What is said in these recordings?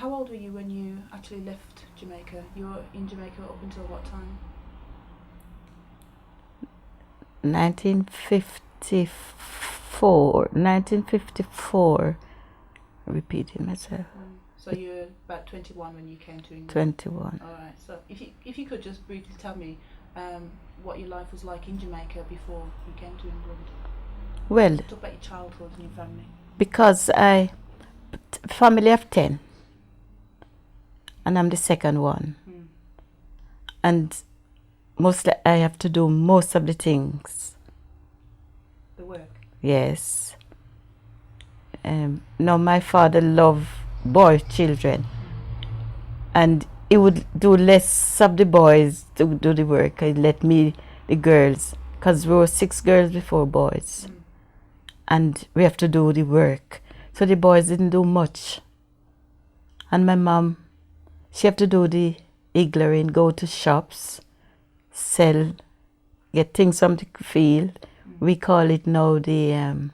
How old were you when you actually left Jamaica? You were in Jamaica up until what time? 1954. Repeating myself. So you were about 21 when you came to England? 21. All right. So if you could just briefly tell me what your life was like in Jamaica before you came to England. Well, talk about your childhood and your family. Because family of 10, and I'm the second one, and mostly I have to do most of the things. The work? Yes. Now my father loved boy children, and he would do less of the boys to do the work. He let me, the girls, because we were 6 girls before boys, and we have to do the work. So the boys didn't do much. And my mom, she have to do the iglering, go to shops, sell, get things from the field. We call it now the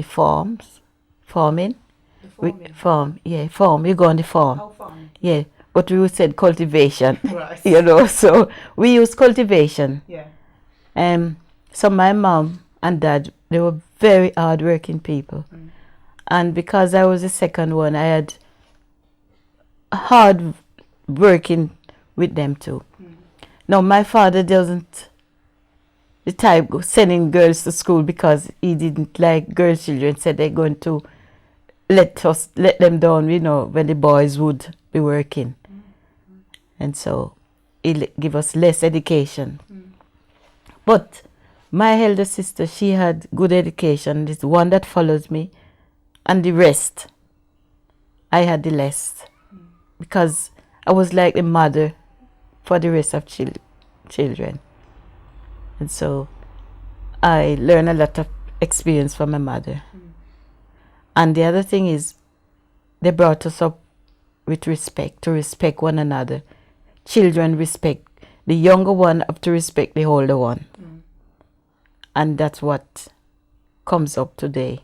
farms, farming. Farm, yeah, farm. You go on the farm. How farming? Yeah, but we said cultivation. Right. You know, so we use cultivation. Yeah. So my mom and dad, they were very hard-working people. And because I was the second one, I had hard working with them too. Now my father doesn't the type sending girls to school because he didn't like girl children. Said they're going to let them down, you know, when the boys would be working. And so he'll give us less education. But my elder sister, she had good education. This one that follows me, and the rest, I had the less, because I was like the mother for the rest of children. And so I learned a lot of experience from my mother. And the other thing is, they brought us up with respect, to respect one another. Children respect the younger one, up to respect the older one. And that's what comes up today.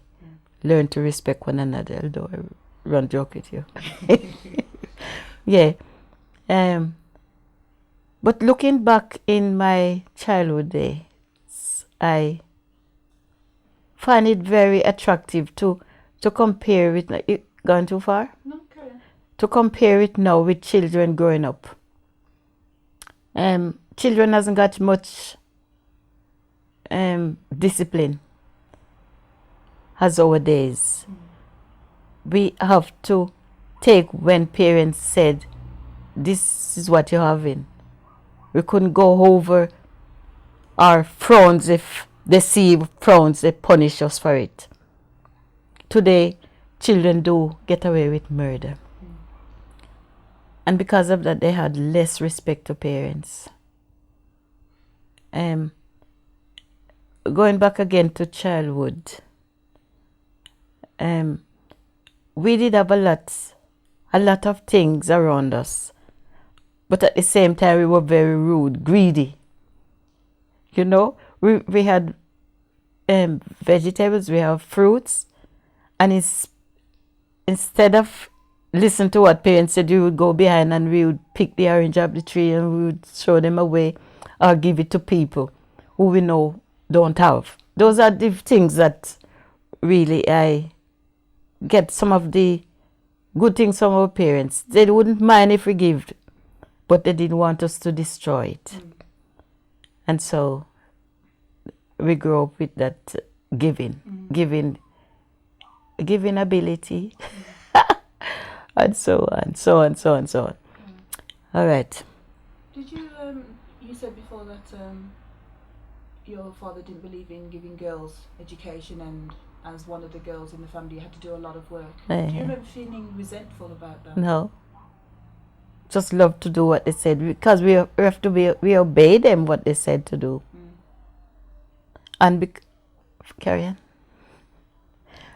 Learn to respect one another, although I run joke with you. Yeah. But looking back in my childhood days, I find it very attractive to compare it. You gone too far? No, okay. To compare it now with children growing up. Children hasn't got much discipline as our days. We have to take when parents said, this is what you're having. We couldn't go over our frowns. If they see frowns, they punish us for it. Today, children do get away with murder. And because of that, they had less respect to parents. Going back again to childhood, we did have a lot of things around us. But at the same time, we were very rude, greedy. You know, we had vegetables, we have fruits, and instead of listen to what parents said, we would go behind and we would pick the orange off the tree and we would throw them away or give it to people who we know don't have. Those are the things that really I get some of the good things from our parents. They wouldn't mind if we give, but they didn't want us to destroy it. And so we grew up with that giving ability, and so on. All right. Did you, you said before that your father didn't believe in giving girls education, and as one of the girls in the family you had to do a lot of work. Do you remember feeling resentful about that? No. Just love to do what they said, because we obey them what they said to do. And carry on.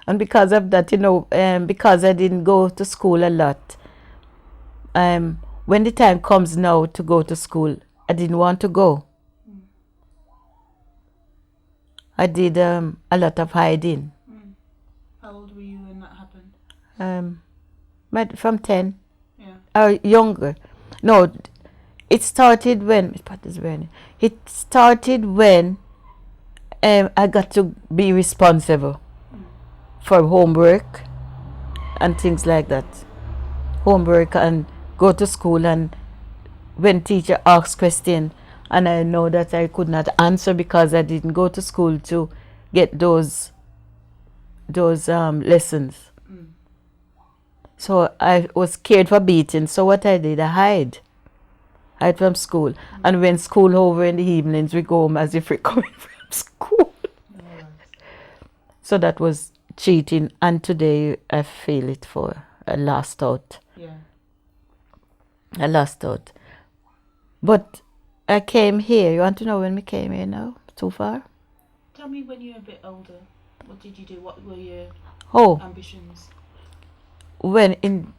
And because of that, you know, because I didn't go to school a lot, when the time comes now to go to school, I didn't want to go. I did a lot of hiding. How old were you when that happened? From 10 Yeah. or younger. No, it started when I got to be responsible for homework and things like that. Homework and go to school, and when teacher asks question and I know that I could not answer because I didn't go to school to get those lessons. So I was scared for beating. So what I did, I hide from school. And when school over in the evenings, we go home as if we're coming from school. So that was cheating. And today I feel it for I lost out. Yeah. I lost out. But I came here. You want to know when we came here now? Too far? Tell me when you were a bit older. What did you do? What were your ambitions? When in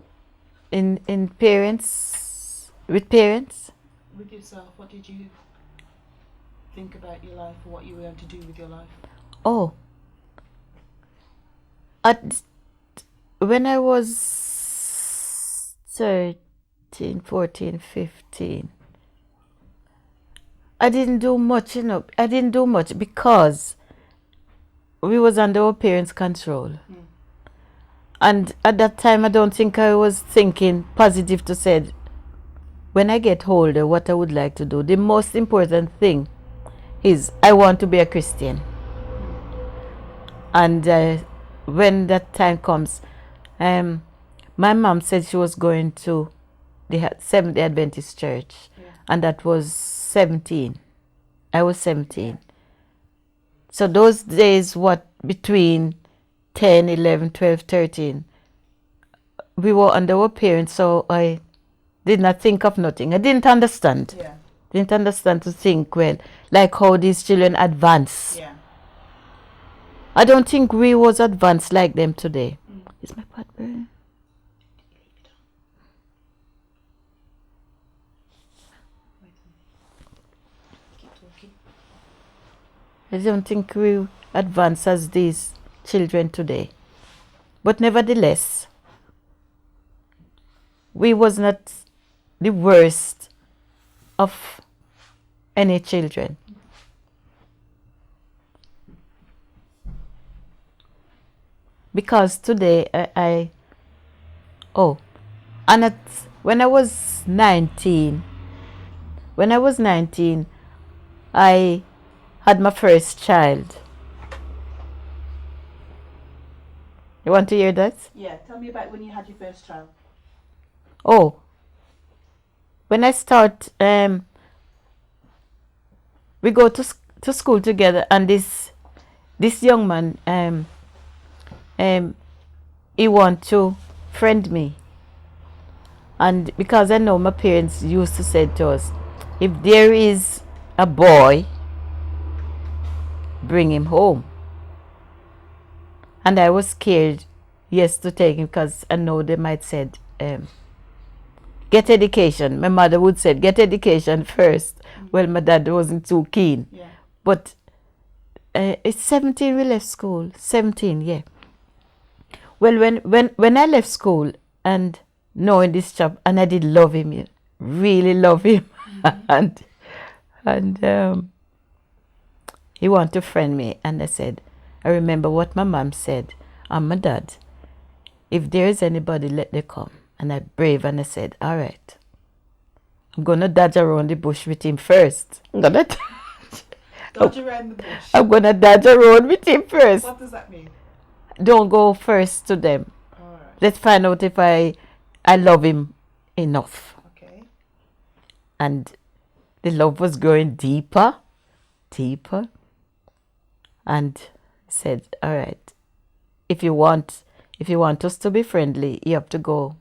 parents, with parents? With yourself, what did you think about your life or what you were going to do with your life? Oh. When I was 13, 14, 15, I didn't do much, I didn't do much because we was under our parents' control. And at that time, I don't think I was thinking positive to say, when I get older, what I would like to do. The most important thing is I want to be a Christian. And when that time comes, my mom said she was going to the Seventh-day Adventist Church, and that was 17. I was 17. So those days, between 10, 11, 12, 13, we were under our parents, so I did not think of nothing. I didn't understand. Yeah. Didn't understand to think, well, like how these children advance. Yeah. I don't think we was advanced like them today. Is my pot burning? Keep talking. I don't think we advance as these children today. But nevertheless, we was not the worst of any children. Because today when I was 19, I had my first child. You want to hear that? Yeah, tell me about when you had your first child. Oh, when I start, we go to school together, and this young man, he want to friend me. And because I know my parents used to say to us, if there is a boy, bring him home. And I was scared, yes, to take him because I know they might said, get education. My mother would say, get education first. Well, my dad wasn't too keen. Yeah. But it's 17 we left school. 17, yeah. Well, when I left school and knowing this job, and I did love him, really love him, and he wanted to friend me, and I remember what my mom said, and my dad, if there is anybody, let them come. And I brave, and I said, all right, I'm gonna dodge around the bush with him first. Dodge around the bush. I'm gonna dodge around with him first. What does that mean? Don't go first to them. All right. Let's find out if I love him enough. Okay. And the love was growing deeper. And I said, all right, if you want us to be friendly, you have to go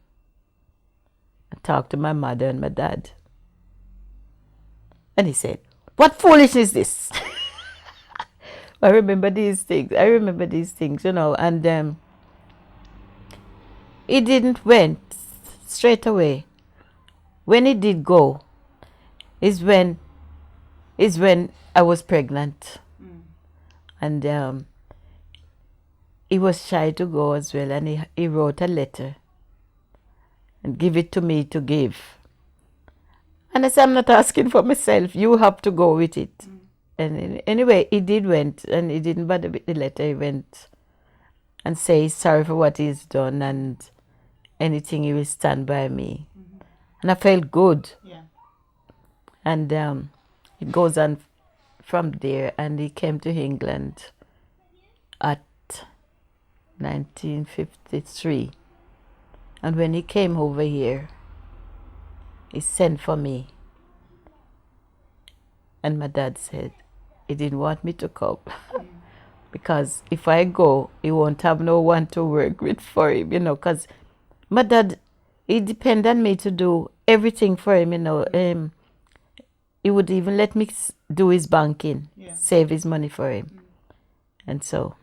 and talk to my mother and my dad. And he said, what foolishness is this? I remember these things, and he didn't went straight away. When he did go, is when I was pregnant. And he was shy to go as well, and he wrote a letter and give it to me to give. And I said, I'm not asking for myself. You have to go with it. And anyway, he did went, and he didn't bother with the letter. He went and say he's sorry for what he's done, and anything he will stand by me. And I felt good. Yeah. And it goes on from there, and he came to England at 1953. And when he came over here, he sent for me. And my dad said he didn't want me to come because if I go, he won't have no one to work with for him, you know, because my dad, he depended on me to do everything for him, you know. He would even let me do his banking, save his money for him. And so,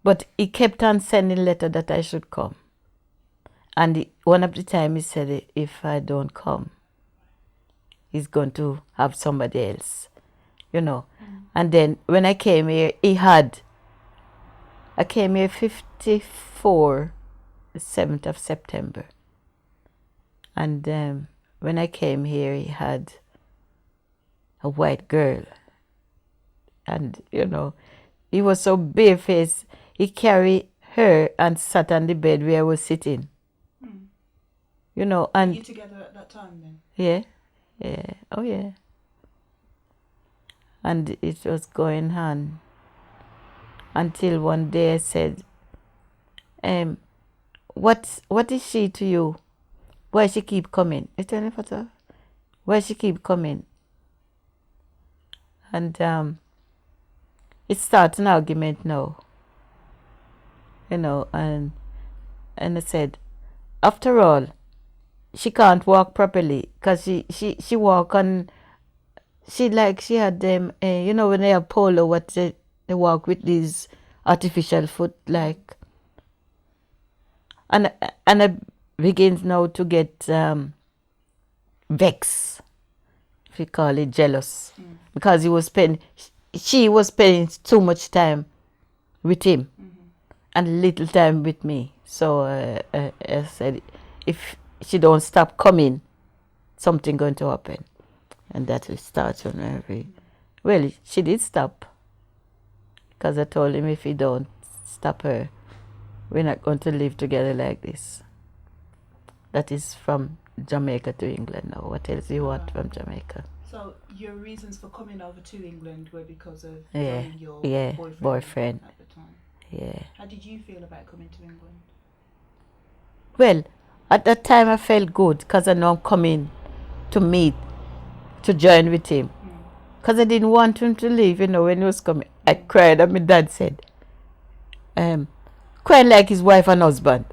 but he kept on sending letter that I should come. And one of the time he said, if I don't come, he's going to have somebody else, you know. And then when I came here, I came here 54, the 7th of September. And when I came here, he had a white girl. And, you know, he was so barefaced. He carried her and sat on the bed where I was sitting. You know, and... Were you together at that time then? Yeah. Yeah, oh yeah. And it was going on until one day I said, what is she to you? Why she keep coming? You tell me, Father? Why she keep coming? And it starts an argument now. You know, and I said, after all, she can't walk properly because she walk on, she had them, you know, when they have polo, what they walk with these artificial foot like. And I begins now to get vexed, if you call it jealous, because she was spending too much time with him and little time with me. So I said, if she don't stop coming, something going to happen. And that will start on every... Well, she did stop. Because I told him if he don't stop her, we're not going to live together like this. That is from Jamaica to England now. What else do you want from Jamaica? So your reasons for coming over to England were because of your boyfriend at the time? Yeah. How did you feel about coming to England? Well, at that time I felt good because I know I'm coming to join with him. Because I didn't want him to leave, you know, when he was coming. I cried and my dad said, crying like his wife and husband.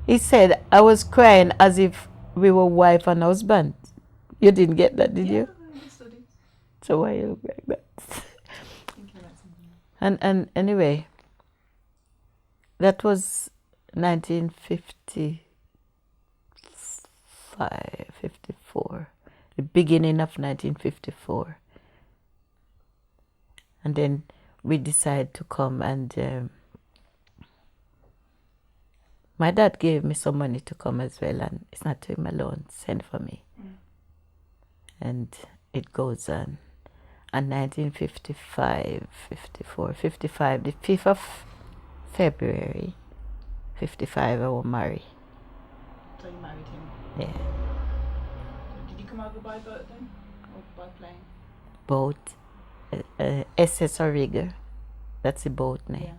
He said, I was crying as if we were wife and husband. You didn't get that, did you? I understood it. So why you look like that? And anyway, that was 54, the beginning of 1954. And then we decided to come, and my dad gave me some money to come as well, and it's not to him alone, sent for me. And it goes on. And 1955, 54, 55, the 5th of February, 55, I was married. So you married him? Yeah. Did you come over by boat then? Or by plane? Boat. SS Origa. That's the boat name. Yeah.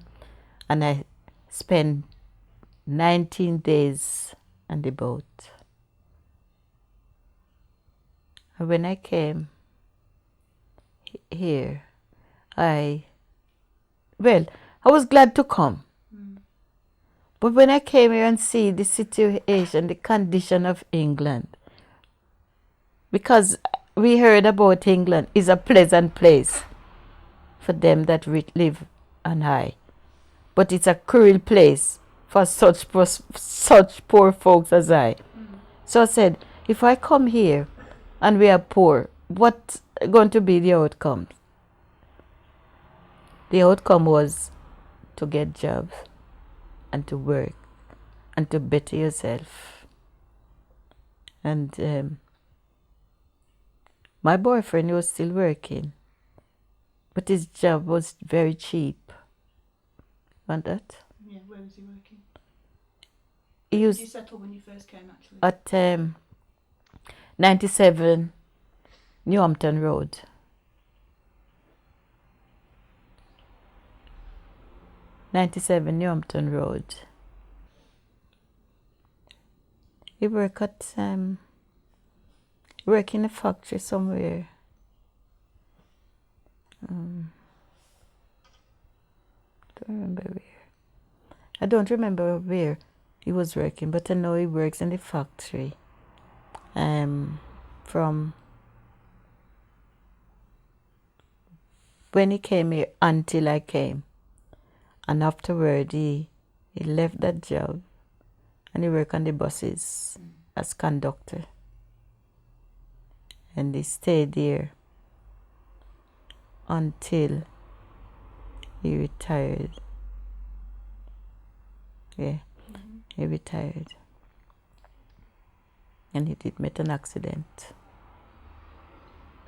And I spent 19 days on the boat. And when I came here, I was glad to come. But when I came here and see the situation, the condition of England, because we heard about England is a pleasant place for them that live on high, but it's a cruel place for such poor folks as I. So I said, if I come here and we are poor, what's going to be the outcome? The outcome was to get jobs and to work and to better yourself. And my boyfriend was still working, but his job was very cheap. Want that? Yeah, where was he working? He Where was did you settle when you first came, actually? at 97 Newhampton Road. Newhampton Road. He worked at work in a factory somewhere. Don't remember where. I don't remember where he was working, but I know he works in the factory. From when he came here until I came, and afterward he left that job and he worked on the buses as conductor, and he stayed there until he retired. Yeah, he retired, and he did meet an accident.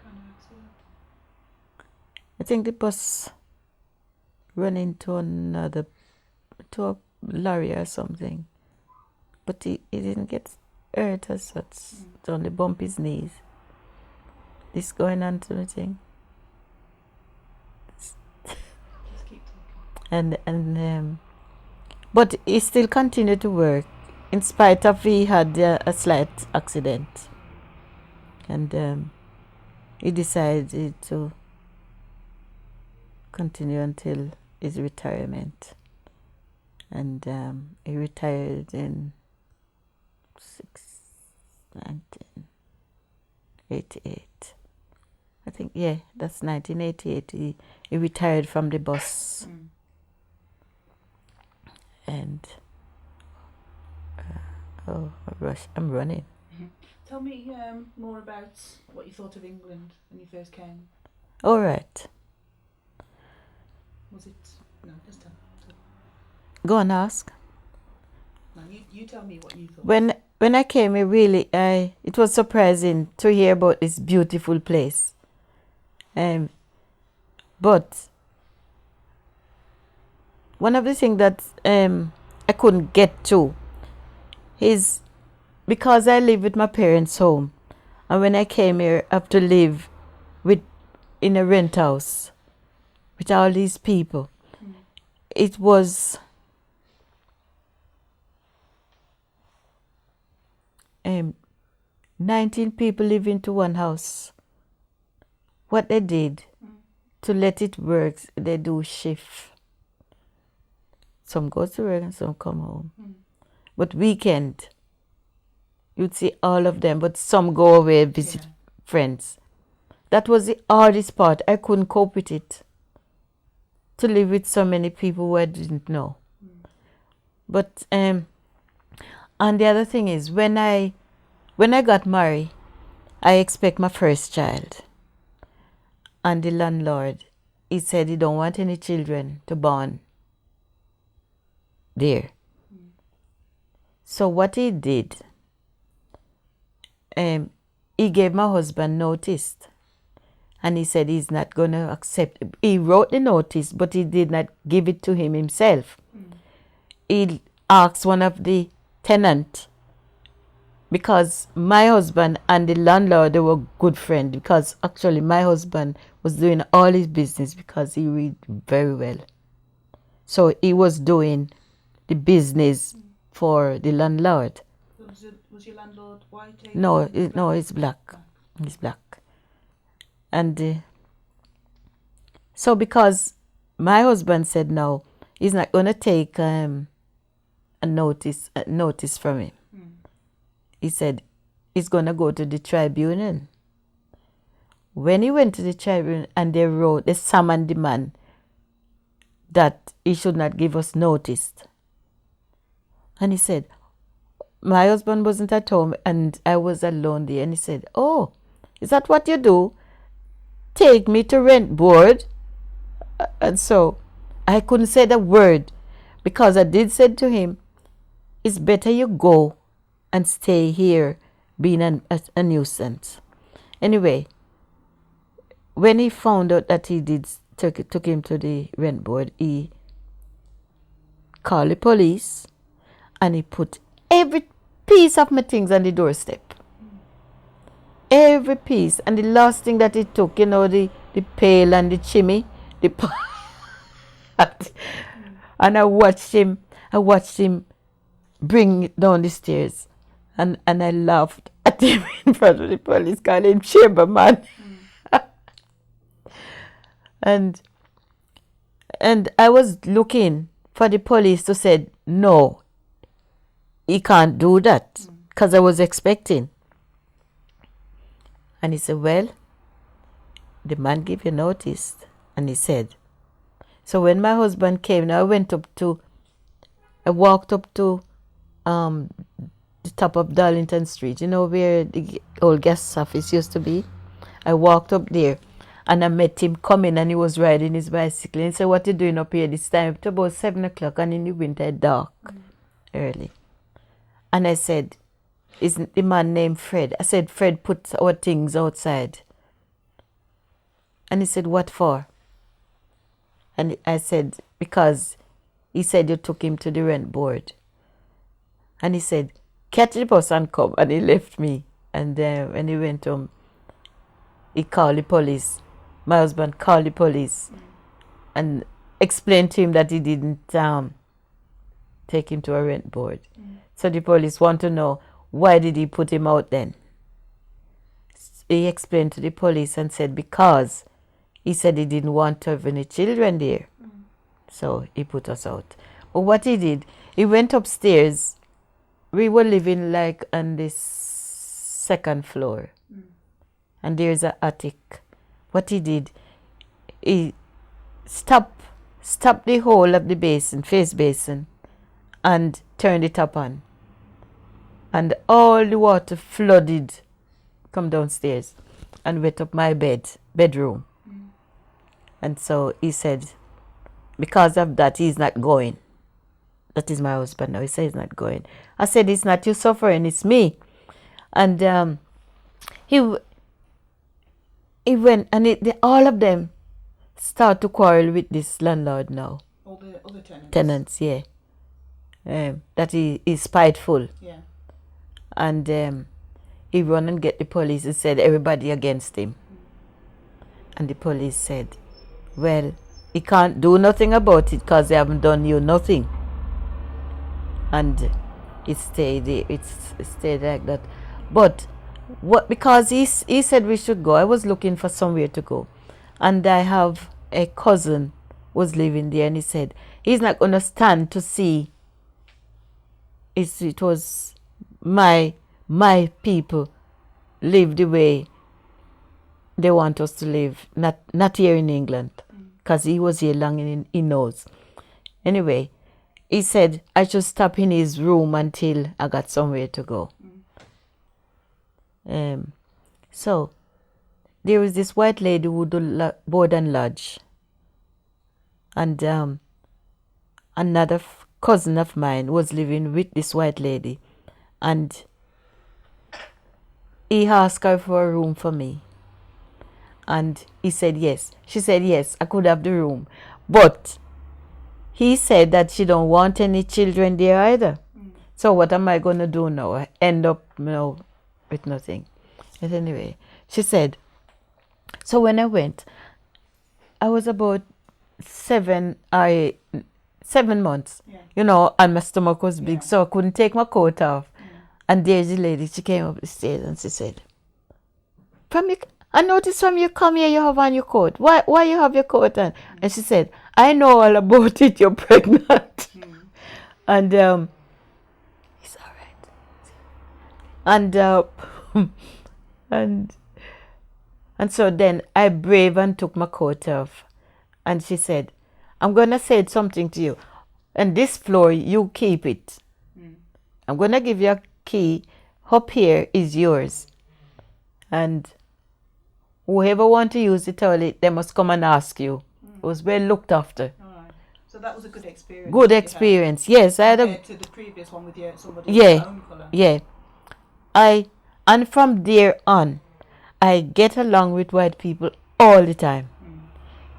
Kind of accident. I think the bus ran into a lorry or something, but he didn't get hurt as such. It only bumped his knees. This going on to the thing. Just keep talking. And but he still continued to work in spite of he had a slight accident, and he decided to continue until his retirement, and he retired in 1988. I think, yeah, that's 1988. He retired from the bus. And I'm running. Tell me more about what you thought of England when you first came. All right. Was it... No, just tell. Go and ask. No, you tell me what you thought. When I came here, really, it was surprising to hear about this beautiful place. But one of the things that I couldn't get to is because I live with my parents' home, and when I came here, I have to live in a rent house with all these people. It was 19 people live into one house. What they did to let it work, they do shift. Some go to work and some come home. But weekend, you'd see all of them, but some go away visit friends. That was the hardest part. I couldn't cope with it. To live with so many people who I didn't know. But and the other thing is, when I got married, I expect my first child. And the landlord, he said he don't want any children to born there. So what he did, he gave my husband notice. And he said he's not going to accept. He wrote the notice, but he did not give it to him himself. He asked one of the tenants, because my husband and the landlord, they were good friends, because actually my husband was doing all his business because he read very well. So he was doing the business for the landlord. Was your landlord white? No, he's black. He's black. And so because my husband said no, he's not going to take a notice from him. He said he's going to go to the tribunal. When he went to the tribunal and they summoned the man that he should not give us notice. And he said, my husband wasn't at home and I was alone there. And he said, oh, is that what you do? Take me to rent board And so I couldn't say the word because I did say to him, it's better you go and stay here being a nuisance. Anyway, when he found out that he did took him to the rent board, he called the police and he put every piece of my things on the doorstep. Every piece. And the last thing that he took, the pail and the chimney, the pot. And I watched him bring it down the stairs. And I laughed at him in front of the police, calling him chamberman. And I was looking for the police to say, no, he can't do that, because I was expecting. And he said, well, the man gave you notice. And he said, so when my husband came, now I walked up to the top of Darlington Street, where the old guest office used to be. I walked up there and I met him coming, and he was riding his bicycle. And he said, what are you doing up here this time? It's about 7 o'clock, and in the winter dark, early. And I said, is the man named Fred? I said, Fred put our things outside. And he said, what for? And I said, because he said you took him to the rent board. And he said, catch the bus and come. And he left me. And when he went home, he called the police. My husband called the police and explained to him that he didn't take him to a rent board. So the police want to know, why did he put him out then? He explained to the police and said, because he said he didn't want to have any children there. So he put us out. But what he did, he went upstairs. We were living like on this second floor. And there's an attic. What he did, he stopped the hole of the basin, face basin, and turned it up on. And all the water flooded, come downstairs, and wet up my bedroom. And so he said, because of that, he's not going. That is my husband now. He said he's not going. I said, it's not you suffering, it's me. And he went, and all of them start to quarrel with this landlord now. All the other tenants? Tenants, yeah. That he is spiteful. Yeah. And he run and get the police and said, everybody against him. And the police said, well, he can't do nothing about it because they haven't done you nothing. And it stayed like that. But because he said we should go, I was looking for somewhere to go. And I have a cousin was living there, and he said he's not going to stand to see it was my people live the way they want us to live, not here in England, because he was here long and he knows. Anyway, he said I should stop in his room until I got somewhere to go. So there was this white lady who do board and lodge, and another cousin of mine was living with this white lady, and he asked her for a room for me, and he said yes. She said yes, I could have the room, but he said that she don't want any children there either. So what am I going to do now? I end up with nothing. But anyway, she said, so when I went, I was about 7 months, and my stomach was big, so I couldn't take my coat off. And there's the lady, she came up the stairs and she said, I noticed from you come here you have on your coat. Why you have your coat on? And she said, I know all about it, you're pregnant. And it's all right. And so then I brave and took my coat off. And she said, I'm going to say something to you. And this floor, you keep it. I'm going to give you a key. Up here is yours. And whoever want to use the toilet, they must come and ask you. Was well looked after. All right. So that was a good experience. Good experience. Yes, I had compared to the previous one with somebody yeah, of your own colour. yeah. And from there on, I get along with white people all the time.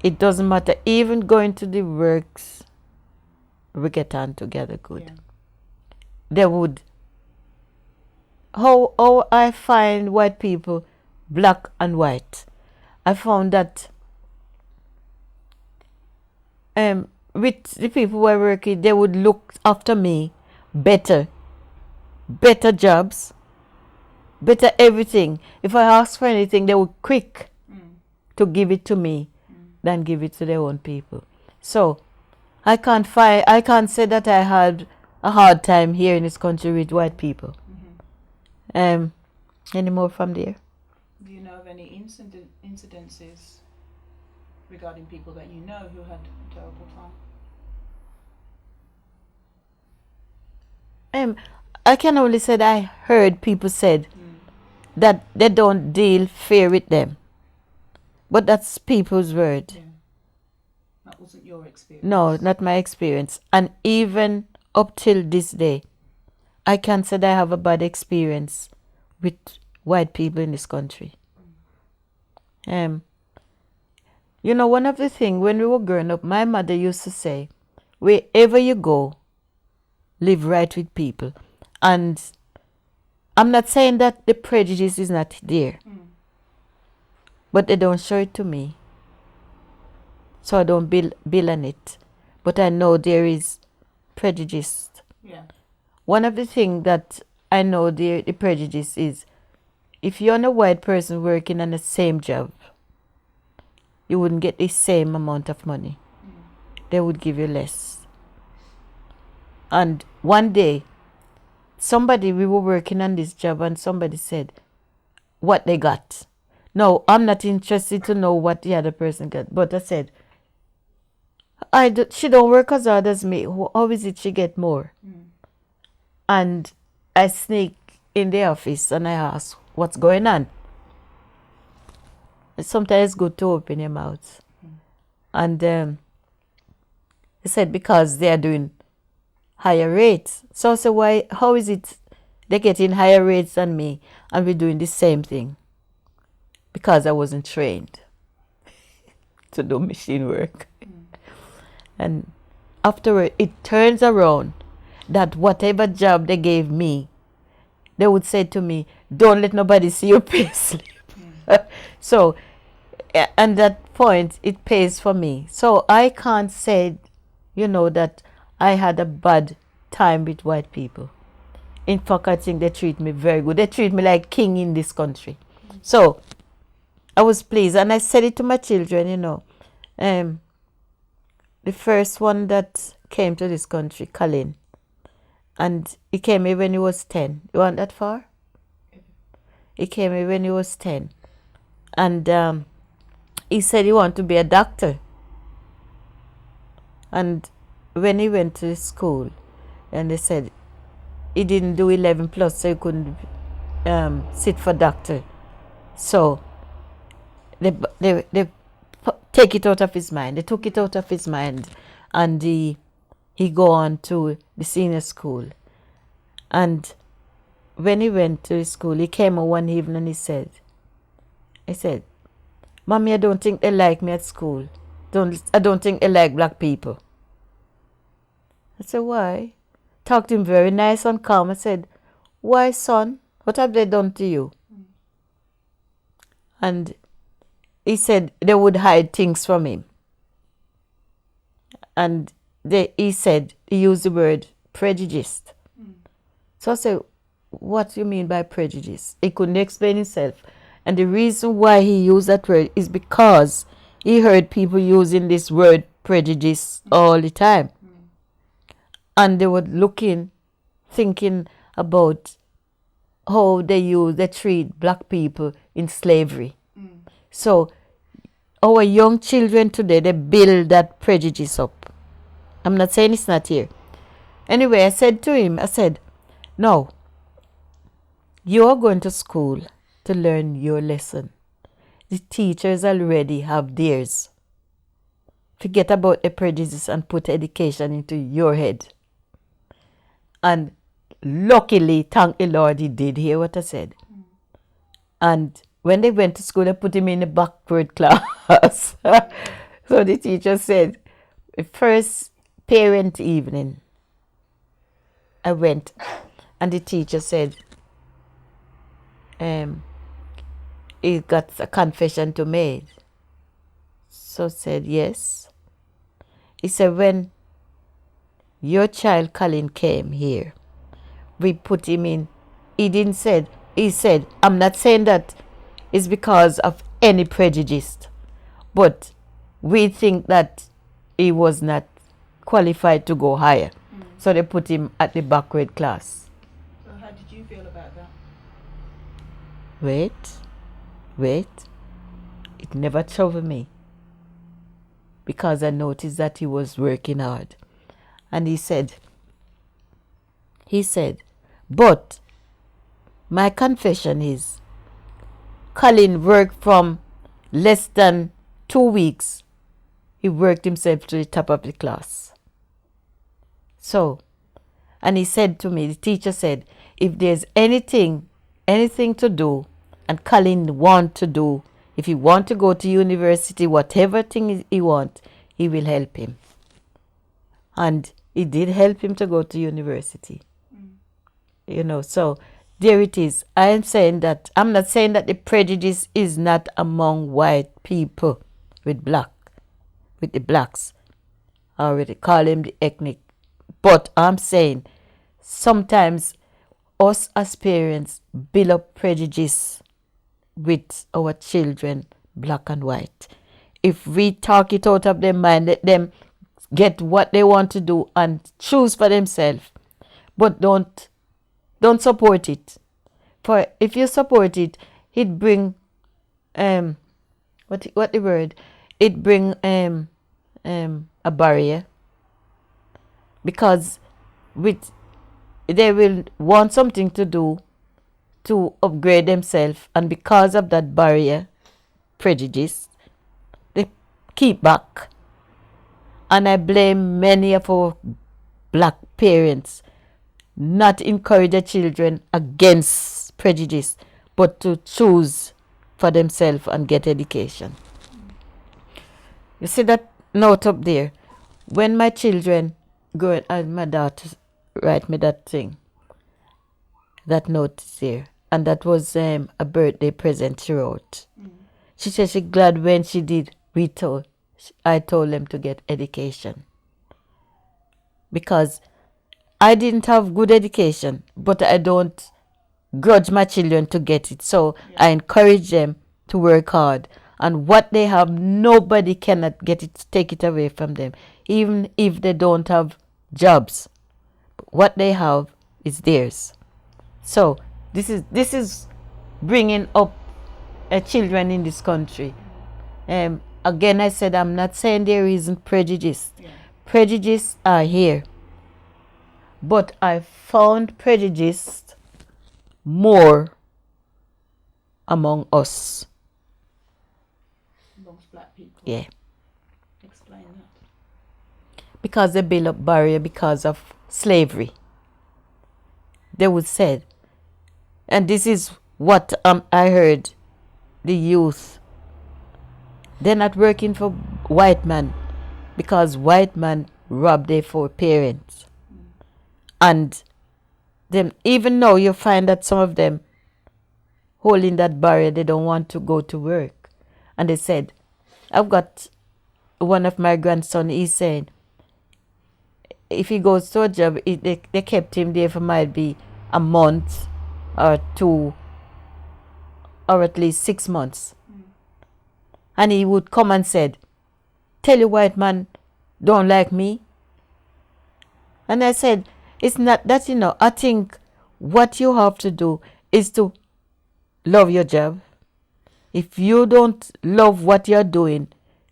It doesn't matter. Even going to the works, we get on together good. Yeah. They would. How I find white people, black and white. I found that with the people who are working, they would look after me better jobs, better everything. If I ask for anything, they would quick to give it to me than give it to their own people. So I can't say that I had a hard time here in this country with white people. Any more from there? Do you know of any incidences regarding people that you know who had a terrible time? I can only say that I heard people said that they don't deal fair with them. But that's people's word. Yeah. That wasn't your experience? No, not my experience. And even up till this day, I can't say that I have a bad experience with white people in this country. You know, one of the things when we were growing up, my mother used to say, wherever you go, live right with people. And I'm not saying that the prejudice is not there, but they don't show it to me. So I don't build on it. But I know there is prejudice. Yeah. One of the things that I know the prejudice is, if you're a white person working on the same job, you wouldn't get the same amount of money. They would give you less. And one day, we were working on this job and somebody said what they got. No, I'm not interested to know what the other person got. But I said, she don't work as hard as me. How is it she get more? And I sneak in the office and I ask, what's going on? Sometimes it's good to open your mouth. And they said, because they are doing higher rates. So I said, how is it they're getting higher rates than me and we're doing the same thing? Because I wasn't trained to do machine work. And afterward, it turns around that whatever job they gave me, they would say to me, don't let nobody see your pay slip. So, at that point, it pays for me. So I can't say, that I had a bad time with white people. In fact, I think they treat me very good. They treat me like king in this country. So I was pleased. And I said it to my children, the first one that came to this country, Colin, and he came here when he was 10. You want that far? He came here when he was 10. And he said he wanted to be a doctor. And when he went to school, and they said he didn't do 11 plus, so he couldn't sit for doctor. So they take it out of his mind. They took it out of his mind, and he go on to the senior school. And when he went to school, he came one evening and he said, Mommy, I don't think they like me at school. I don't think they like black people. I said, why? Talked to him very nice and calm. I said, why, son? What have they done to you? And he said they would hide things from him. And he used the word prejudiced. So I said, what do you mean by prejudice? He couldn't explain himself. And the reason why he used that word is because he heard people using this word prejudice all the time. And they were thinking about how they treat black people in slavery. So our young children today, they build that prejudice up. I'm not saying it's not here. Anyway, I said to him, no, you are going to school to learn your lesson. The teachers already have theirs forget about the prejudice and put education into your head. And luckily, thank the Lord, he did hear what I said. And when they went to school, they put him in the backward class. So the teacher said, the first parent evening, I went, and the teacher said, he got a confession to make. So said, yes. He said, when your child Colin came here, we put him in. He said, I'm not saying that it's because of any prejudice, but we think that he was not qualified to go higher. So they put him at the backward class. So how did you feel about that? Wait. It never troubled me, because I noticed that he was working hard. And he said, but my confession is, Colin worked from less than 2 weeks. He worked himself to the top of the class. So, and he said to me, the teacher said, if there's anything to do, and Colin want to do, if he want to go to university, whatever thing he want, he will help him. And he did help him to go to university. So there it is. I'm not saying that the prejudice is not among white people with the blacks. I already call him the ethnic. But I'm saying sometimes us as parents build up prejudice with our children, black and white. If we talk it out of their mind, let them get what they want to do and choose for themselves, but don't support it. For if you support it, it bring what the word? It bring a barrier, because they will want something to do to upgrade themselves, and because of that barrier, prejudice, they keep back. And I blame many of our black parents not encourage their children against prejudice, but to choose for themselves and get education. You see that note up there? When my children go, and my daughter write me that thing, that note there, and that was a birthday present she wrote. She said she's glad when she did. I told them to get education, because I didn't have good education, but I don't grudge my children to get it. So I encourage them to work hard, and what they have, nobody cannot take it away from them, even if they don't have jobs. What they have is theirs. So this is bringing up children in this country. Again, I said, I'm not saying there isn't prejudice. Prejudice are here. But I found prejudice more among us. Amongst black people? Yeah. Explain that. Because they build up barrier because of slavery. They would say, and this is what I heard the youth, they're not working for white man because white man robbed their parents. And them, even now you find that some of them holding that barrier, they don't want to go to work. And they said, I've got one of my grandson, he's saying, if he goes to a job, they kept him there for might be a month or 2 or at least 6 months. And he would come and said, tell you white man don't like me. And I said, it's not that, I think what you have to do is to love your job. If you don't love what you're doing,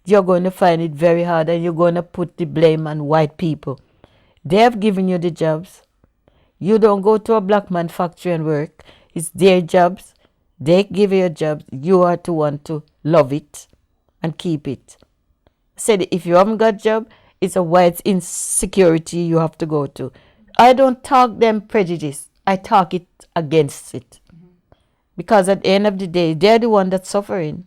you're going to find it very hard, and you're going to put the blame on white people. They have given you the jobs. You don't go to a black man factory and work. It's their jobs. They give you a job. You are to want to love it and keep it. said if you haven't got job, it's a white insecurity you have to go to. I don't talk them prejudice. I talk it against it. Because at the end of the day, they're the one that's suffering.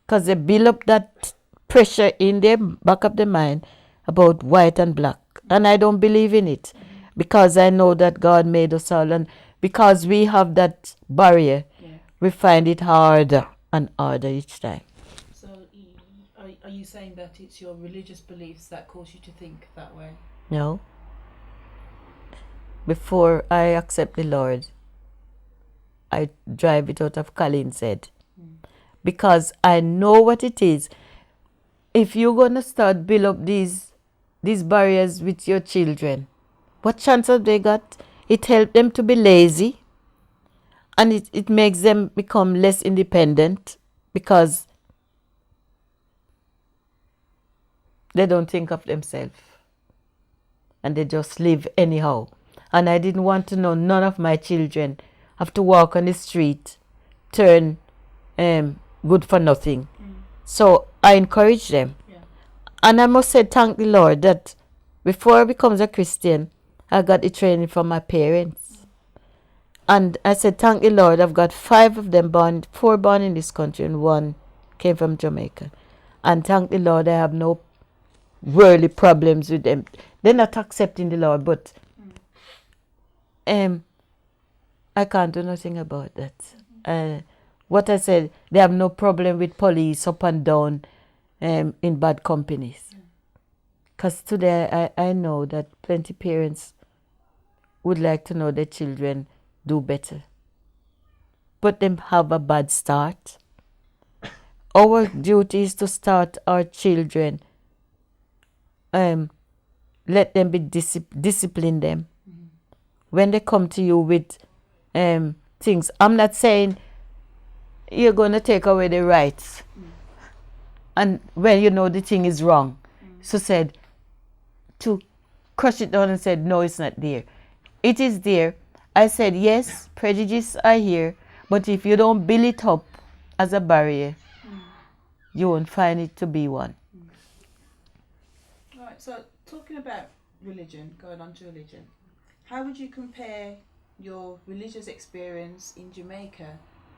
Because they build up that pressure in their back of the mind about white and black. And I don't believe in it. Because I know that God made us all. And because we have that barrier, we find it harder and harder each time. So are you saying that it's your religious beliefs that cause you to think that way? No. Before I accept the Lord, I drive it out of Colin's head. Because I know what it is. If you're going to start build up these barriers with your children, what chance have they got? It helps them to be lazy. And it makes them become less independent because they don't think of themselves. And they just live anyhow. And I didn't want to know none of my children have to walk on the street, turn good for nothing. So I encourage them. Yeah. And I must say, thank the Lord that before I become a Christian, I got the training from my parents. And I said, thank the Lord, I've got 5 of them born, 4 born in this country and 1 came from Jamaica. And thank the Lord, I have no worldly problems with them. They're not accepting the Lord, but I can't do nothing about that. What I said, they have no problem with police up and down in bad companies. Because today I know that plenty parents would like to know their children do better. But them have a bad start. Our duty is to start our children. Let them be discipline them. When they come to you with things, I'm not saying you're going to take away their rights. And when you know the thing is wrong. So said, to crush it down and said, no, it's not there. It is there. I said, yes, prejudice are here, but if you don't build it up as a barrier, you won't find it to be one. Right, so talking about religion, going on to religion, how would you compare your religious experience in Jamaica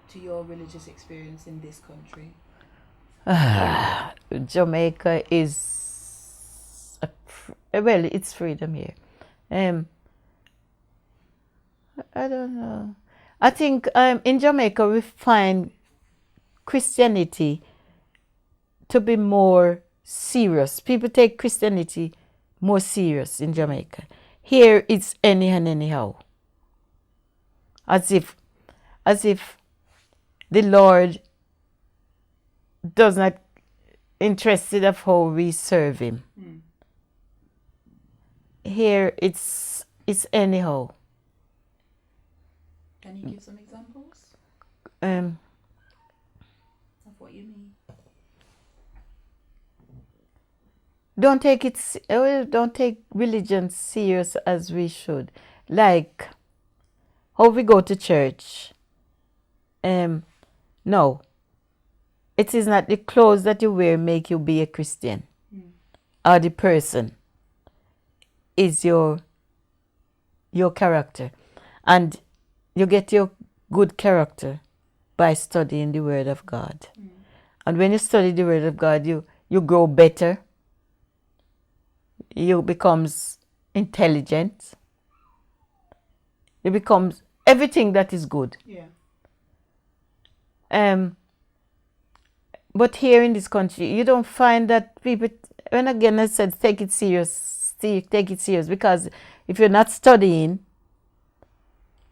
to your religious experience in this country? Jamaica is, well, it's freedom here. I don't know. I think in Jamaica we find Christianity to be more serious. People take Christianity more serious in Jamaica. Here it's any and anyhow. As if the Lord does not interested of how we serve him. Here it's anyhow. Can you give some examples of what you mean? Don't take religion serious as we should. Like how we go to church. No. It is not the clothes that you wear make you be a Christian. Or the person is your character. And you get your good character by studying the Word of God. And when you study the Word of God, you grow better. You becomes intelligent. You becomes everything that is good. Yeah. But here in this country, you don't find that people. When again I said, take it serious, because if you're not studying,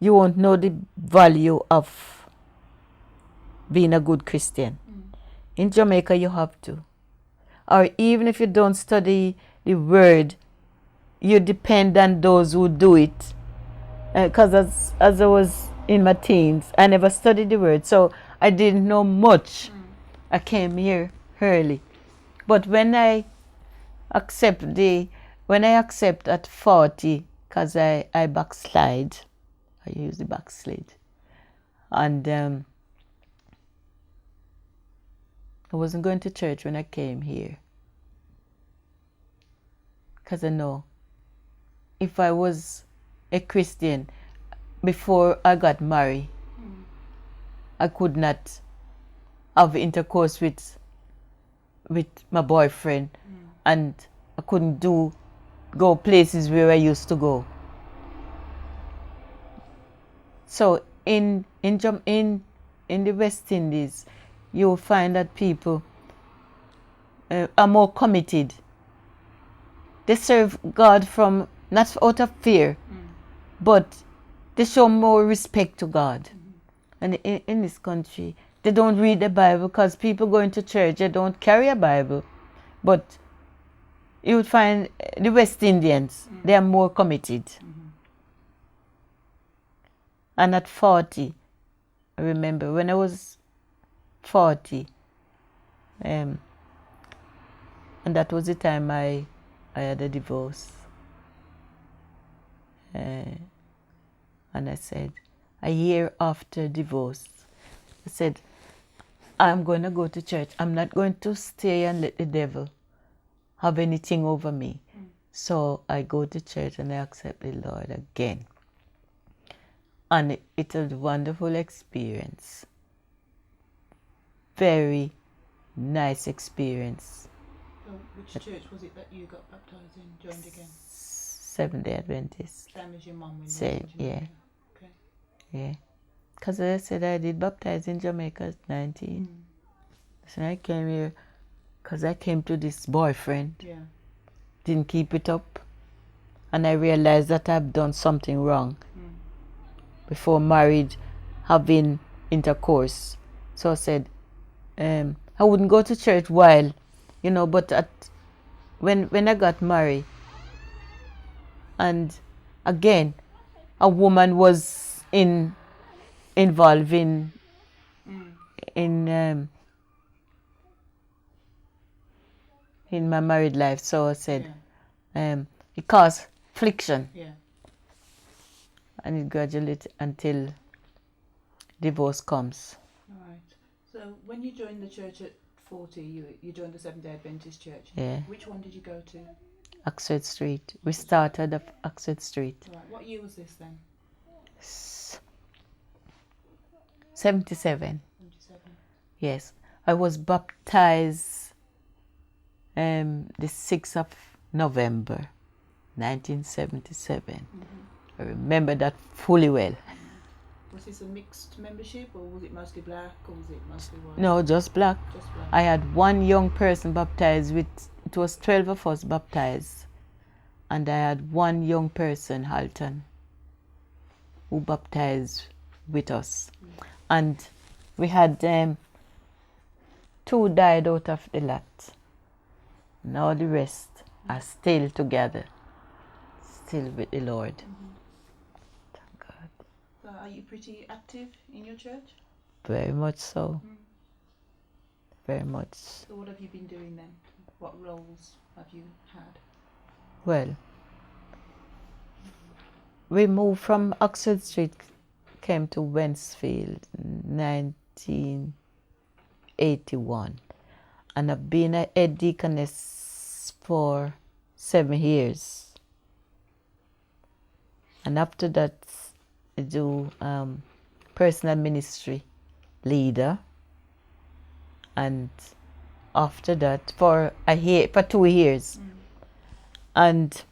you won't know the value of being a good Christian. In Jamaica, you have to. Or even if you don't study the Word, you depend on those who do it. Because as I was in my teens, I never studied the Word, so I didn't know much. I came here early. But when I accept at 40, because I backslide, I use the backslide. And I wasn't going to church when I came here. because I know if I was a Christian before I got married, I could not have intercourse with my boyfriend, and I couldn't go places where I used to go. So in the West Indies, you'll find that people are more committed. They serve God from not out of fear, but they show more respect to God. And in this country, they don't read the Bible because people going to church, they don't carry a Bible. But you would find the West Indians, they are more committed. And at 40, I remember when I was 40, and that was the time I had a divorce. And I said, a year after divorce, I said, I'm going to go to church. I'm not going to stay and let the devil have anything over me. So I go to church and I accept the Lord again. And it was a wonderful experience. Very nice experience. So which church was it that you got baptized in, joined again? Seventh-day Adventist. Same as your mum? Yeah. Okay. Yeah. Because I said I did baptize in Jamaica at 19. So I came here because I came to this boyfriend. Yeah. Didn't keep it up. And I realized that I've done something wrong. Before married, having intercourse. So I said, I wouldn't go to church while, but when I got married, and again, a woman was involved in my married life. So I said, it caused friction. Yeah. And it graduated until divorce comes. All right. So when you joined the church at 40, you joined the Seventh-day Adventist Church. Yeah. Which one did you go to? Oxford Street. We started at Oxford Street. Right. What year was this then? 77. 77. Yes. I was baptized the 6th of November, 1977. I remember that fully well. Was this a mixed membership, or was it mostly black, or was it mostly white? No, just black. Just black. I had one young person baptized it was 12 of us baptized. And I had one young person, Halton, who baptized with us. And we had 2 died out of the lot. Now the rest are still together, still with the Lord. Thank God. So are you pretty active in your church? Very much so. Very much. So what have you been doing then? What roles have you had? Well, we moved from Oxford Street, came to Westfield in 1981. And I've been a head deaconess for 7 years. And after that, I do personal ministry leader. And after that, for 2 years. And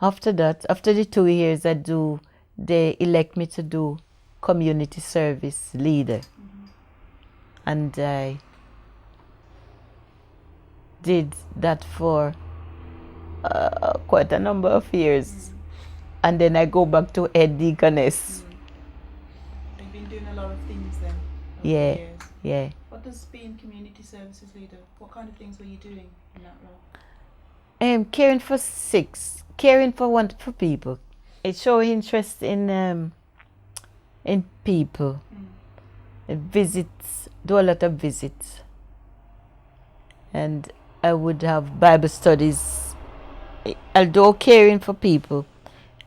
after that, after the 2 years, they elect me to do community service leader. And I did that for quite a number of years. And then I go back to head deaconess. You've been doing a lot of things then over the Yeah, years. yeah. What does being community services leader, what kind of things were you doing in that role? Caring for sick, caring for people. It show interest in people. Visits, do a lot of visits. And I would have Bible studies. Although caring for people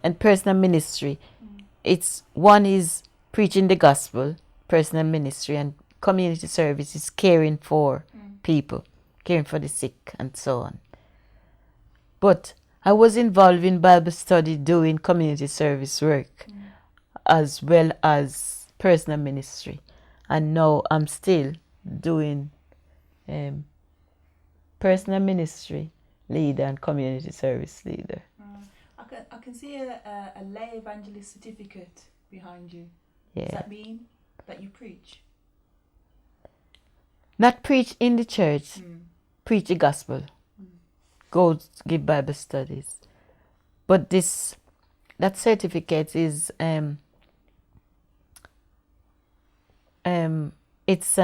and personal ministry, one is preaching the gospel, personal ministry, and community service is caring for people, caring for the sick and so on. But I was involved in Bible study, doing community service work, as well as personal ministry. And now I'm still doing personal ministry leader and community service leader. I can see a lay evangelist certificate behind you. Yeah. Does that mean that you preach? Not preach in the church, preach the gospel. Go give Bible studies. But that certificate is it's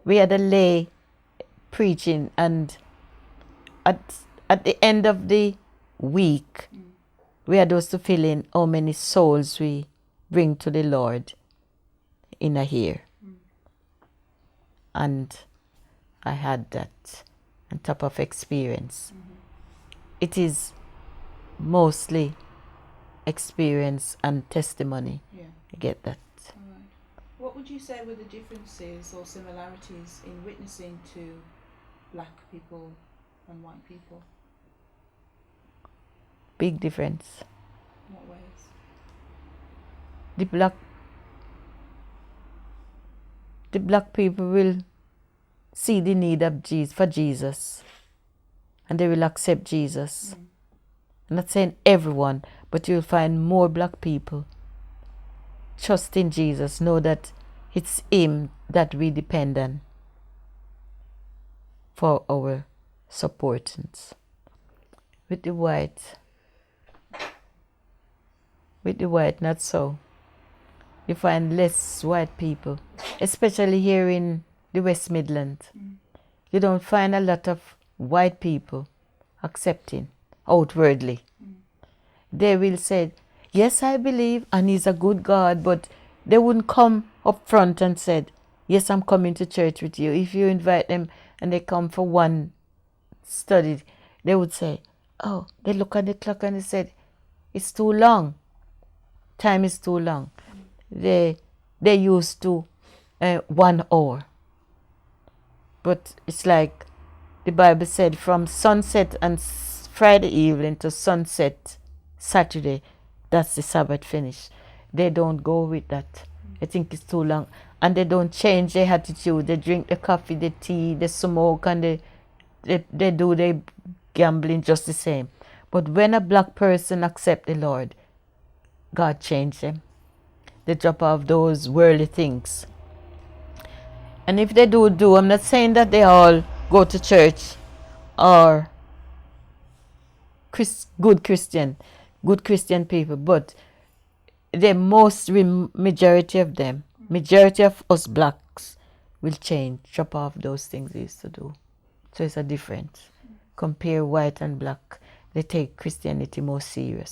we had a lay preaching, and at the end of the week we had those to fill in how many souls we bring to the Lord in a year. And I had that on top of experience. It is mostly experience and testimony. Yeah. I get that. All right. What would you say were the differences or similarities in witnessing to black people and white people? Big difference. In what ways? The black people will see the need of Jesus, and they will accept Jesus. I'm not saying everyone, but you'll find more black people trust in Jesus, know that it's Him that we depend on for our supportance. With the white, not so. You find less white people, especially here in the West Midlands. You don't find a lot of white people accepting outwardly. They will say, yes, I believe, and He's a good God, but they wouldn't come up front and said, yes, I'm coming to church with you. If you invite them and they come for one study, they would say, oh, they look at the clock and they said, it's too long. Time is too long. They used to 1 hour. But it's like the Bible said, from sunset and Friday evening to sunset Saturday, that's the Sabbath finish. They don't go with that. They think it's too long. And they don't change their attitude. They drink the coffee, the tea, they smoke, and they do their gambling just the same. But when a black person accepts the Lord, God changed them. They drop off those worldly things. And if they do, I'm not saying that they all go to church or good Christian people, but the majority of them, majority of us blacks will change, drop off those things they used to do. So it's a difference. Compare white and black. They take Christianity more seriously.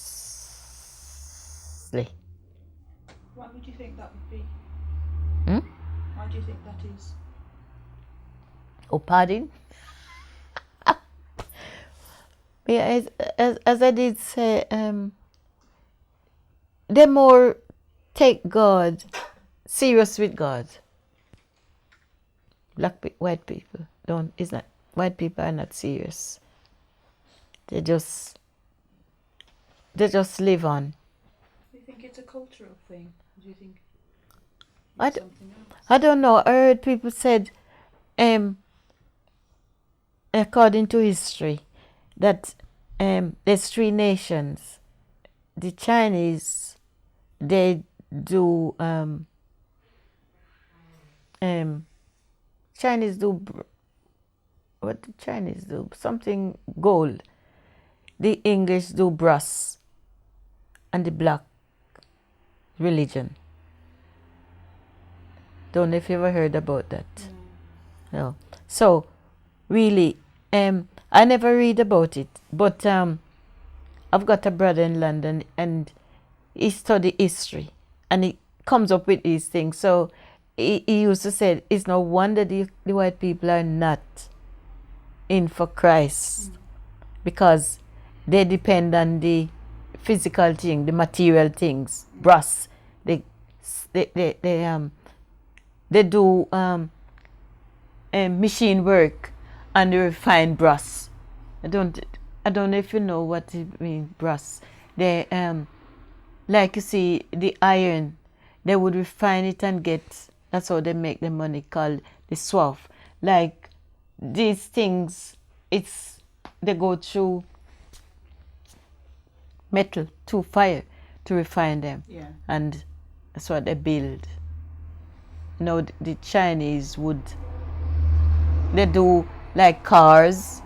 Why would you think that would be? Hmm? Why do you think that is? Oh, pardon? Yeah, as I did say, they more take God serious with God. White people don't. It's not. White people are not serious. They just live on. Do you think it's a cultural thing? Or do you think I it's something else? I don't know. I heard people said, according to history, that there's 3 nations. The Chinese, they do what the Chinese do? Something gold. The English do brass, and the black religion. Don't know if you ever heard about that. No. So really, I never read about it, but I've got a brother in London and he studied history and he comes up with these things. So he used to say, it's no wonder the white people are not in for Christ, because they depend on the physical thing, the material things, brass. They do machine work and they refine brass. I I don't know if you know what it means, brass. They like you see the iron, they would refine it and get, that's how they make the money, called the swaff. Like these things, they go through metal, through fire to refine them. Yeah. And that's what they build. Now the Chinese they do like cars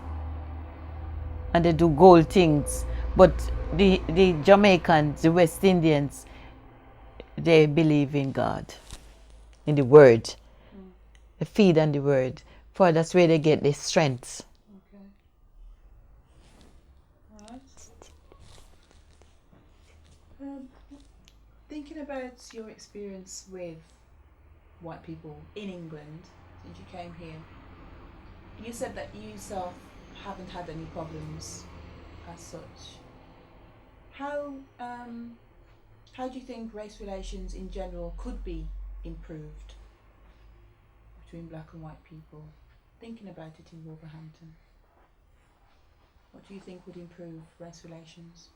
and they do gold things. But the Jamaicans, the West Indians, they believe in God, in the word. They feed on the word. For that's where they get their strength. Okay. All right. Thinking about your experience with white people in England since you came here, you said that you yourself haven't had any problems as such. How do you think race relations in general could be improved between black and white people? Thinking about it in Wolverhampton, what do you think would improve race relations?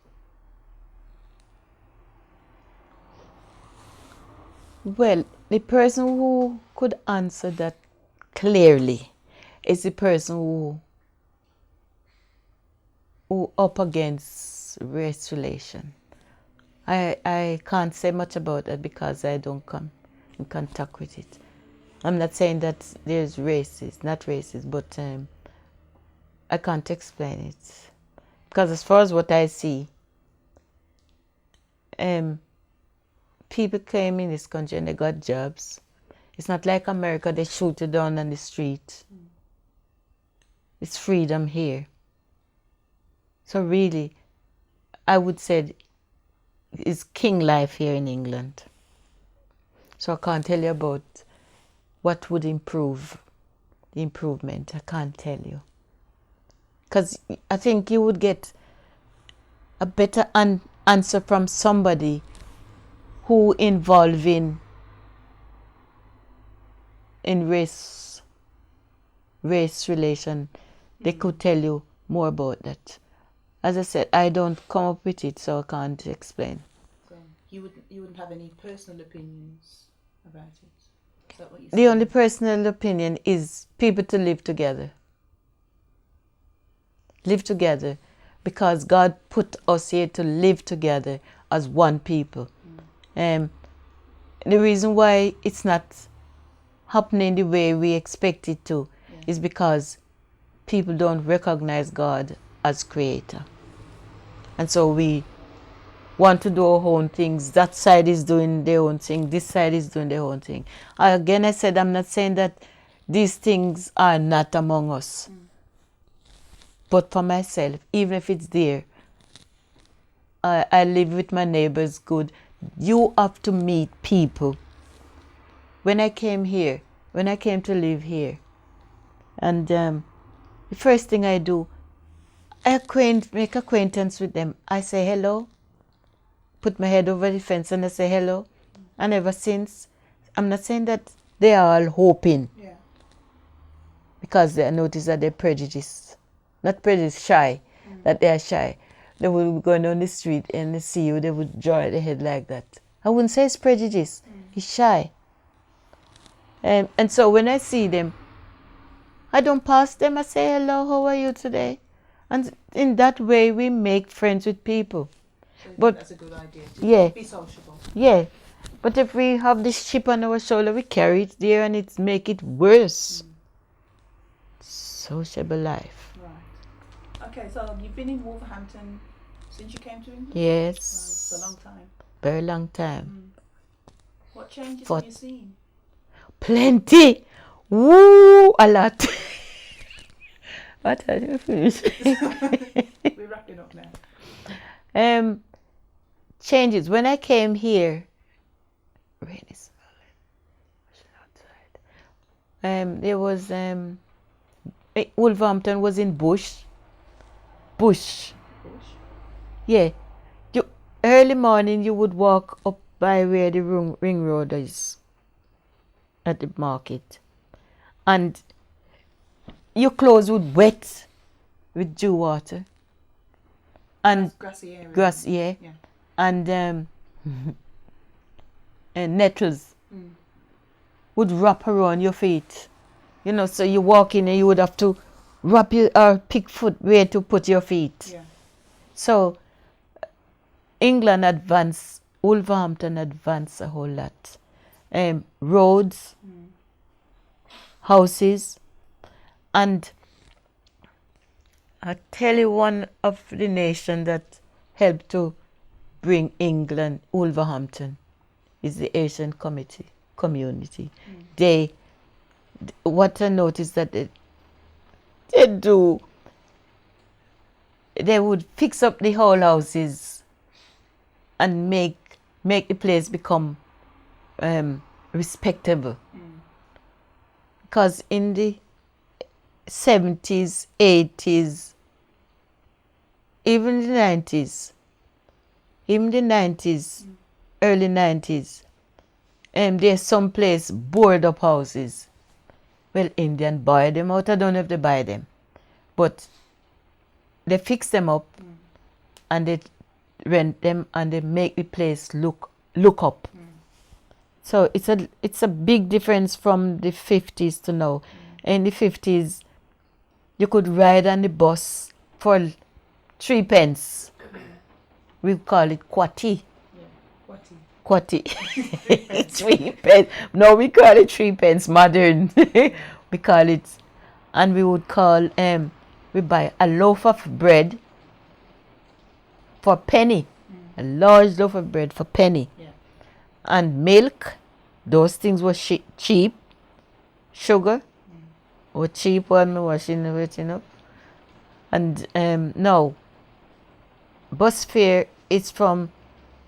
Well, the person who could answer that clearly is the person who up against race relation. I can't say much about that because I don't come in contact with it. I'm not saying that there's racist, not racist, but I can't explain it. Because as far as what I see, people came in this country and they got jobs. It's not like America, they shoot you down on the street. It's freedom here. So really, I would say it's king life here in England. So I can't tell you about what would improve the improvement. I can't tell you. Because I think you would get a better answer from somebody who involved in race relation. They could tell you more about that. As I said, I don't come up with it, so I can't explain. So you wouldn't have any personal opinions about it? Is that what you're The saying? only personal opinion is people to live together. Live together, because God put us here to live together as one people. The reason why it's not happening the way we expect it to is because people don't recognize God as creator. And so we want to do our own things. That side is doing their own thing. This side is doing their own thing. Again, I said, I'm not saying that these things are not among us. But for myself, even if it's there, I live with my neighbors good. You have to meet people. When I came to live here, and the first thing I do, make acquaintance with them. I say hello, put my head over the fence and I say hello. And ever since, I'm not saying that they are all hoping. Yeah. Because I notice that they're prejudiced. Not prejudiced, shy. That they are shy. They will be going down the street and they see you, they would draw their head like that. I wouldn't say it's prejudice. He's shy. And so when I see them, I don't pass them. I say, hello, how are you today? And in that way, we make friends with people. So But that's a good idea. yeah. Be sociable. Yeah. But if we have this chip on our shoulder, we carry it there and it make it worse. Sociable life. Right. Okay, so you've been in Wolverhampton since you came to England? Yes. It's a long time. Very long time. What changes For- have you seen? Plenty. Woo, a lot. What are you finish? We're wrapping up now. Changes. When I came here, rain is falling. There was Wolverhampton was in bush. Bush. Yeah. Early morning you would walk up by where the ring road is at the market. And your clothes would wet with dew water. and grassy area. grass, yeah. And and nettles would wrap around your feet. You know, so you walk in and you would have to wrap your or pick foot where to put your feet. Yeah. So England advanced, Wolverhampton advanced a whole lot. Roads, houses, and I tell you, one of the nation that helped to bring England, Wolverhampton, is the Asian community. What I noticed that they would fix up the whole houses and make the place become respectable. Because in the 70s, 80s, even the 90s, early 90s, there's some place board up houses. Well, Indian buy them out. I don't know if they buy them, but they fix them up and they rent them and they make the place look up. So it's a big difference from the 50s to now. In the 50s, you could ride on the bus for 3 pence. We call it kwati. Kwati. 3 pence. No, we call it 3 pence modern. We call it, and we would call we buy a loaf of bread for a penny. A large loaf of bread for a penny. And milk, those things were cheap. Sugar were cheap when we washing everything up. And now bus fare is from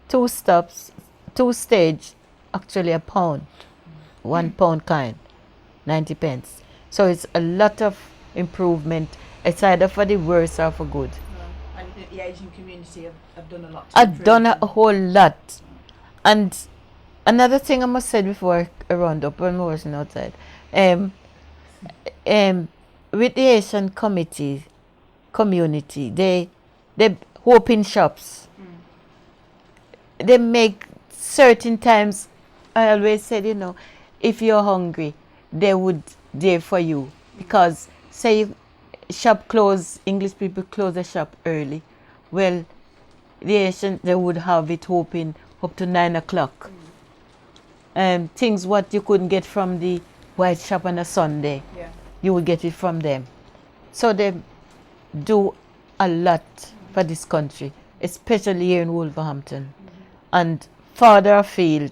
2 stage, actually a pound, £1 kind, 90 pence. So it's a lot of improvement. It's either for the worse or for good. And the Asian community have done a lot. I've done a whole lot. And another thing I must say before I round up when we're washing outside, with the Asian community, they open shops. They make certain times. I always said, you know, if you're hungry, they would there for you. Because say shop close, English people close the shop early. Well, the Asian, they would have it open up to 9 o'clock. Things what you couldn't get from the white shop on a Sunday, you would get it from them. So they do a lot for this country, especially here in Wolverhampton. And farther afield,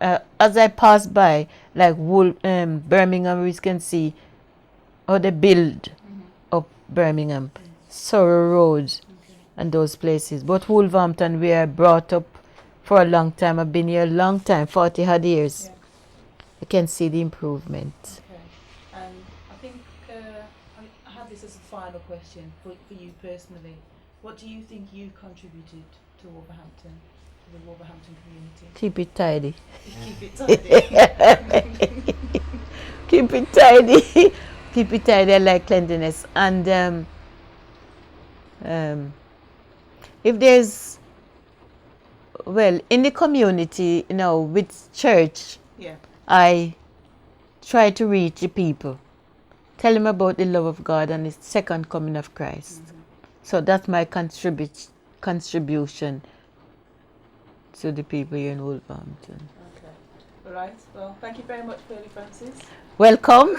as I pass by, like Birmingham, we can see how they build up Birmingham, Surrey Road, and those places. But Wolverhampton, we are brought up for a long time. I've been here a long time, 40 odd years. You can see the improvement. Okay. And I think I have this as a final question for you personally. What do you think you contributed to Wolverhampton, to the Wolverhampton community? Keep it tidy. Keep it tidy. Keep it tidy. Keep it tidy. I like cleanliness. And if there's, well, in the community, you know, with church, I try to reach the people. Tell them about the love of God and the second coming of Christ. So that's my contribution to the people here in Wolverhampton. Okay. All right. Well, thank you very much, Pearlie Francis. Welcome.